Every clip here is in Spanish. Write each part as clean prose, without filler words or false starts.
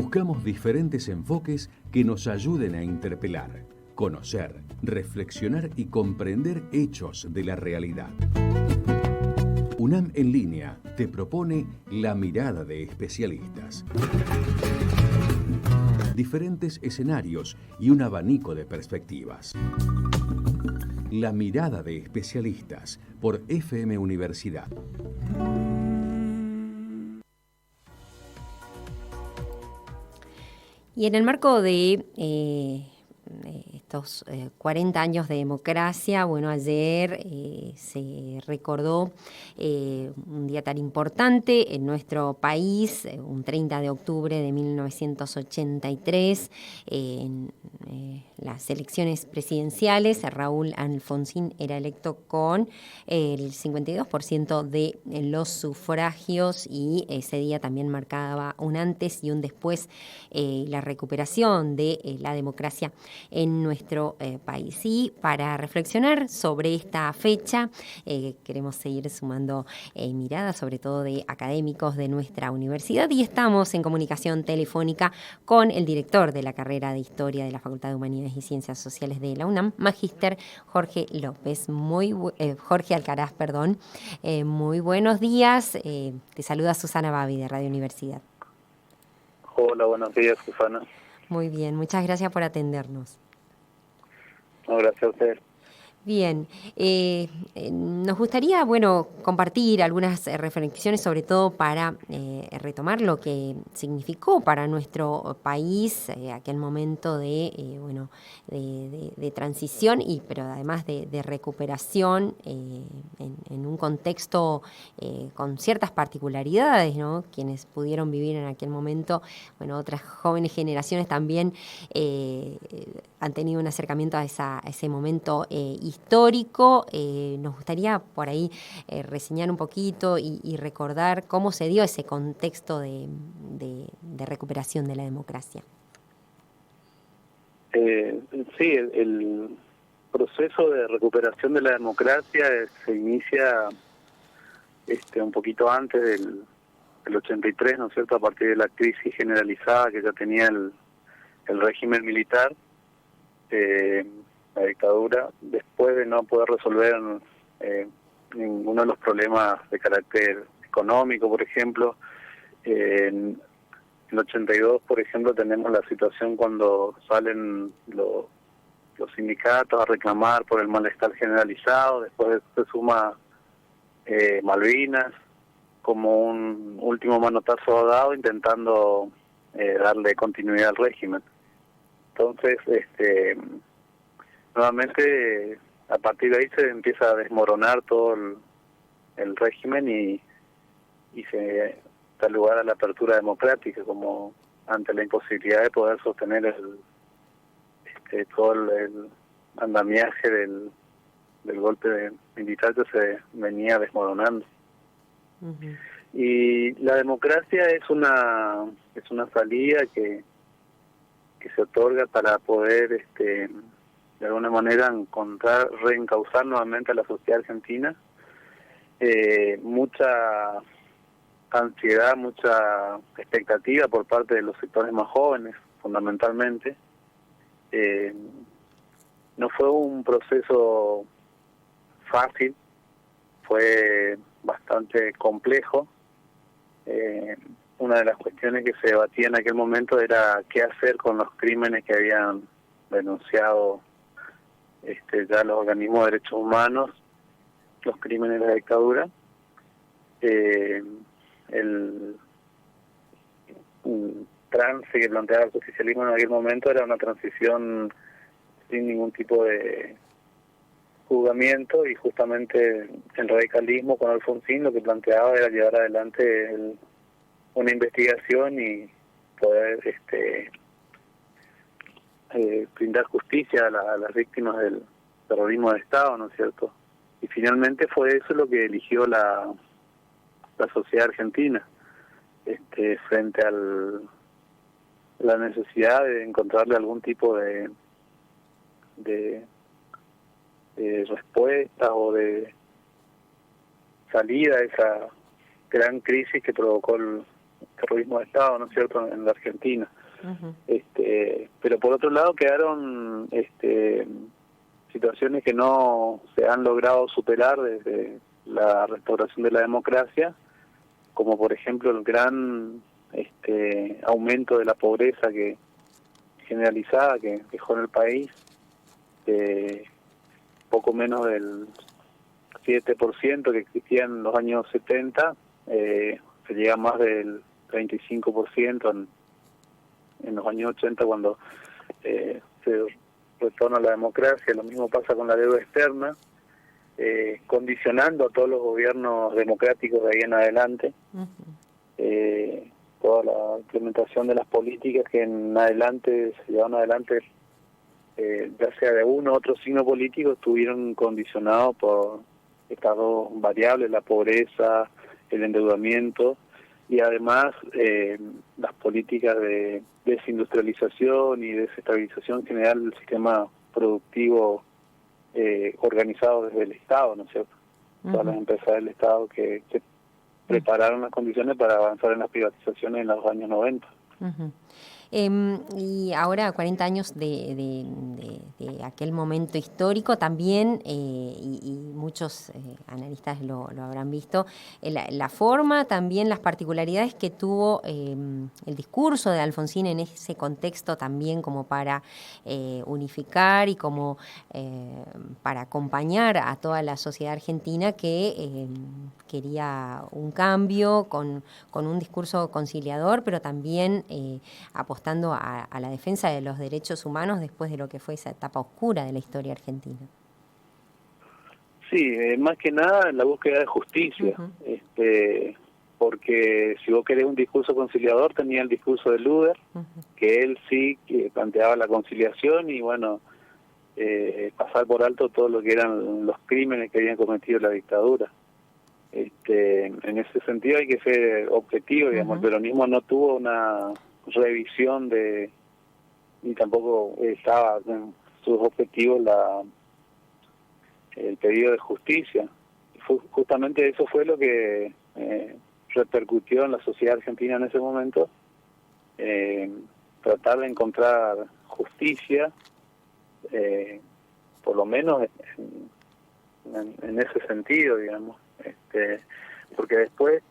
Buscamos diferentes enfoques que nos ayuden a interpelar, conocer, reflexionar y comprender hechos de la realidad. UNAM en línea te propone La mirada de especialistas. Diferentes escenarios y un abanico de perspectivas. La mirada de especialistas por FM Universidad. Y en el marco de estos 40 años de democracia, bueno, ayer se recordó un día tan importante en nuestro país, un 30 de octubre de 1983, en las elecciones presidenciales. Raúl Alfonsín era electo con el 52% de los sufragios y ese día también marcaba un antes y un después, la recuperación de la democracia en nuestro país. Y para reflexionar sobre esta fecha, queremos seguir sumando miradas, sobre todo de académicos de nuestra universidad, y estamos en comunicación telefónica con el director de la carrera de Historia de la Facultad de Humanidades y Ciencias Sociales de la UNAM, Magíster Jorge López. Jorge Alcaraz, perdón. Muy buenos días. Te saluda Susana Babi de Radio Universidad. Hola, buenos días, Susana. Muy bien, muchas gracias por atendernos. No, gracias a ustedes. Bien, nos gustaría, compartir algunas reflexiones, sobre todo para retomar lo que significó para nuestro país aquel momento de transición, pero además de recuperación en un contexto con ciertas particularidades, ¿no? Quienes pudieron vivir en aquel momento, otras jóvenes generaciones también han tenido un acercamiento a ese momento histórico. Nos gustaría por ahí reseñar un poquito y recordar cómo se dio ese contexto de recuperación de la democracia. Sí, el proceso de recuperación de la democracia se inicia un poquito antes del 83, ¿no es cierto?, a partir de la crisis generalizada que ya tenía el régimen militar, la dictadura, después de no poder resolver ninguno de los problemas de carácter económico, por ejemplo. En el 82, por ejemplo, tenemos la situación cuando salen los sindicatos a reclamar por el malestar generalizado. Después se suma Malvinas como un último manotazo dado, intentando darle continuidad al régimen. Entonces, nuevamente, a partir de ahí se empieza a desmoronar todo el régimen y se da lugar a la apertura democrática, como ante la imposibilidad de poder sostener todo el andamiaje del golpe militar que se venía desmoronando. Uh-huh. Y la democracia es una salida que se otorga para poder de alguna manera reencauzar nuevamente a la sociedad argentina. Mucha ansiedad, mucha expectativa por parte de los sectores más jóvenes, fundamentalmente. No fue un proceso fácil, fue bastante complejo. Una de las cuestiones que se debatía en aquel momento era qué hacer con los crímenes que habían denunciado ya los organismos de derechos humanos, los crímenes de la dictadura. El trance que planteaba el socialismo en aquel momento era una transición sin ningún tipo de juzgamiento, y justamente el radicalismo con Alfonsín lo que planteaba era llevar adelante una investigación y poder brindar justicia a las víctimas del terrorismo de Estado, ¿no es cierto? Y finalmente fue eso lo que eligió la sociedad argentina, frente a la necesidad de encontrarle algún tipo de respuesta o de salida a esa gran crisis que provocó terrorismo de Estado, ¿no es cierto?, en la Argentina. Pero por otro lado quedaron situaciones que no se han logrado superar desde la restauración de la democracia, como por ejemplo el gran aumento de la pobreza que generalizada que dejó en el país, poco menos del 7% que existía en los años 70, se llega a más del 35% en los años 80 cuando se retorna a la democracia. Lo mismo pasa con la deuda externa, condicionando a todos los gobiernos democráticos de ahí en adelante. Toda la implementación de las políticas que en adelante se llevan adelante, ya sea de uno u otro signo político, estuvieron condicionados por estas dos variables, la pobreza, el endeudamiento, y además las políticas de desindustrialización y desestabilización general del sistema productivo organizado desde el Estado, ¿no es cierto? Todas las empresas del Estado que prepararon las condiciones para avanzar en las privatizaciones en los años 90. Y ahora, 40 años de aquel momento histórico también, y muchos analistas lo habrán visto, la forma, también las particularidades que tuvo el discurso de Alfonsín en ese contexto también, como para unificar y como para acompañar a toda la sociedad argentina que quería un cambio con un discurso conciliador, pero también apostando a la defensa de los derechos humanos después de lo que fue esa etapa oscura de la historia argentina. Sí, más que nada la búsqueda de justicia, porque si vos querés un discurso conciliador, tenía el discurso de Luder, que él sí que planteaba la conciliación y bueno, pasar por alto todo lo que eran los crímenes que habían cometido la dictadura. En ese sentido hay que ser objetivo, digamos. El peronismo no tuvo una revisión ni tampoco estaba en sus objetivos el pedido de justicia. Justamente eso fue lo que repercutió en la sociedad argentina en ese momento, tratar de encontrar justicia, por lo menos en ese sentido, digamos, porque después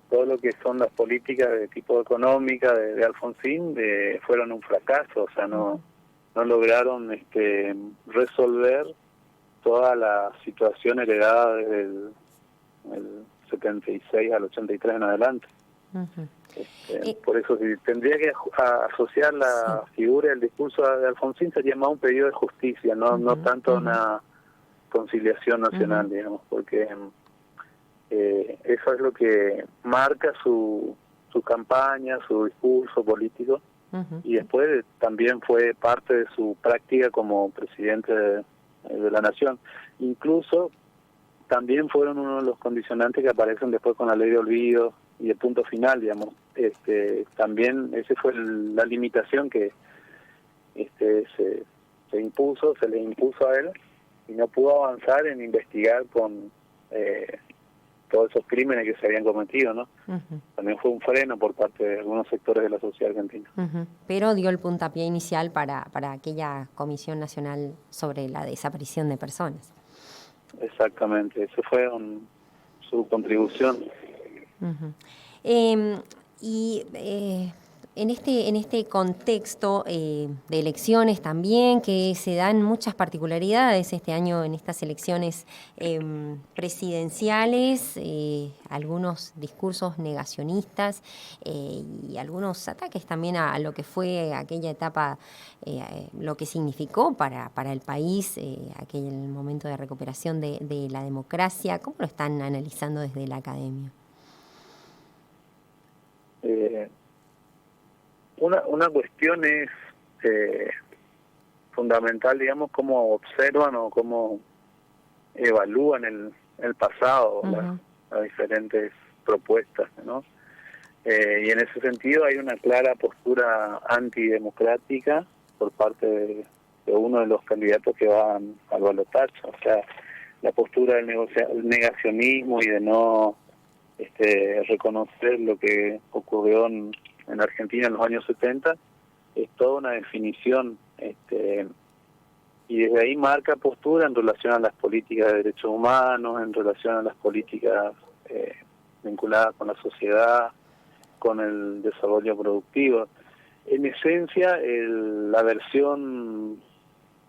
todo lo que son las políticas de tipo económica de Alfonsín fueron un fracaso, o sea, no lograron resolver toda la situación heredada desde el 76 al 83 en adelante. Por eso, si tendría que asociar la figura del discurso de Alfonsín, sería más un pedido de justicia, no tanto una conciliación nacional, digamos, porque eso es lo que marca su campaña, su discurso político, y después también fue parte de su práctica como presidente de la nación. Incluso también fueron uno de los condicionantes que aparecen después con la ley de olvido y el punto final, digamos. También ese fue la limitación que se le impuso a él, y no pudo avanzar en investigar con todos esos crímenes que se habían cometido, ¿no? También fue un freno por parte de algunos sectores de la sociedad argentina. Pero dio el puntapié inicial para aquella Comisión Nacional sobre la Desaparición de Personas. Exactamente, eso fue su contribución. En este contexto de elecciones también, que se dan muchas particularidades este año en estas elecciones presidenciales, algunos discursos negacionistas y algunos ataques también a lo que fue aquella etapa, lo que significó para el país aquel momento de recuperación de la democracia. ¿Cómo lo están analizando desde la academia? Una cuestión es fundamental, digamos, cómo observan o cómo evalúan el pasado, las diferentes propuestas, ¿no? Y en ese sentido hay una clara postura antidemocrática por parte de uno de los candidatos que van al balotaje, o sea, la postura del negacionismo y de no reconocer lo que ocurrió en Argentina en los años 70, es toda una definición, y desde ahí marca postura en relación a las políticas de derechos humanos, en relación a las políticas vinculadas con la sociedad, con el desarrollo productivo. En esencia, la versión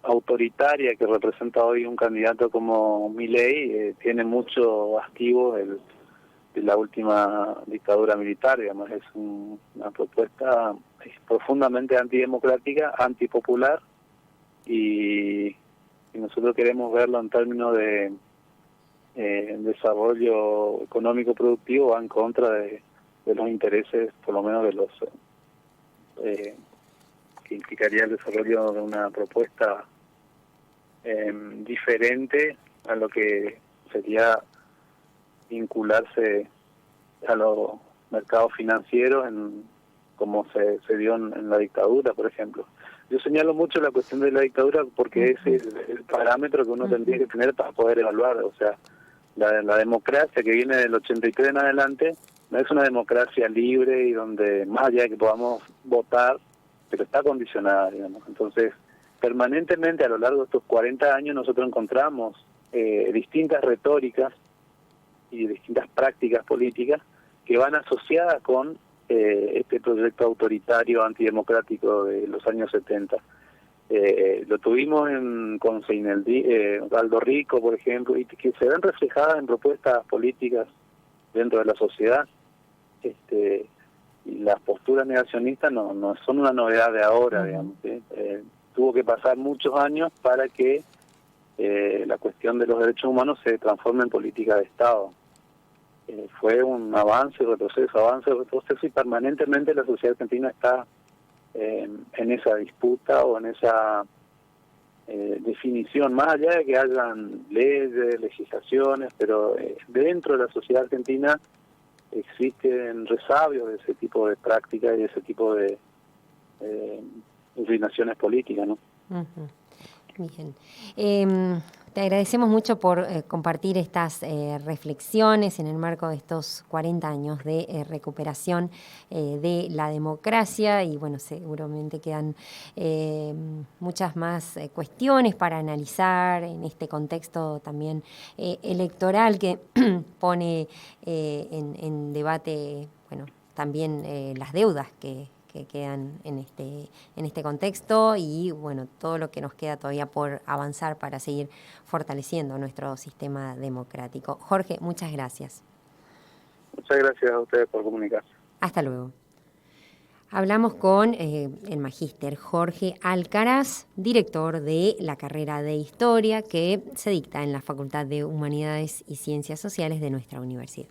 autoritaria que representa hoy un candidato como Milei tiene mucho activo de la última dictadura militar, digamos. Es una propuesta profundamente antidemocrática, antipopular, y nosotros queremos verlo en términos de desarrollo económico productivo, va en contra de los intereses, por lo menos de los que implicaría el desarrollo de una propuesta diferente a lo que sería vincularse a los mercados financieros, como se dio en la dictadura, por ejemplo. Yo señalo mucho la cuestión de la dictadura porque es el parámetro que uno tendría que tener para poder evaluar. O sea, la democracia que viene del 83 en adelante no es una democracia libre y donde, más allá de que podamos votar, pero está condicionada, digamos. Entonces, permanentemente a lo largo de estos 40 años nosotros encontramos distintas retóricas y distintas prácticas políticas que van asociadas con este proyecto autoritario antidemocrático de los años 70. Lo tuvimos con Aldo Rico, por ejemplo, y que se ven reflejadas en propuestas políticas dentro de la sociedad. Y las posturas negacionistas no son una novedad de ahora, digamos. Tuvo que pasar muchos años para que la cuestión de los derechos humanos se transforme en política de Estado. Fue un avance, retroceso, y permanentemente la sociedad argentina está en esa disputa o en esa definición, más allá de que hayan leyes, legislaciones, pero dentro de la sociedad argentina existen resabios de ese tipo de prácticas y de ese tipo de inclinaciones políticas, ¿no? Bien. Te agradecemos mucho por compartir estas reflexiones en el marco de estos 40 años de recuperación de la democracia, y bueno, seguramente quedan muchas más cuestiones para analizar en este contexto también electoral que pone en debate, bueno, también las deudas que quedan en este contexto, y bueno, todo lo que nos queda todavía por avanzar para seguir fortaleciendo nuestro sistema democrático. Jorge, muchas gracias. Muchas gracias a ustedes por comunicarse. Hasta luego. Hablamos con el magíster Jorge Alcaraz, director de la carrera de Historia que se dicta en la Facultad de Humanidades y Ciencias Sociales de nuestra universidad.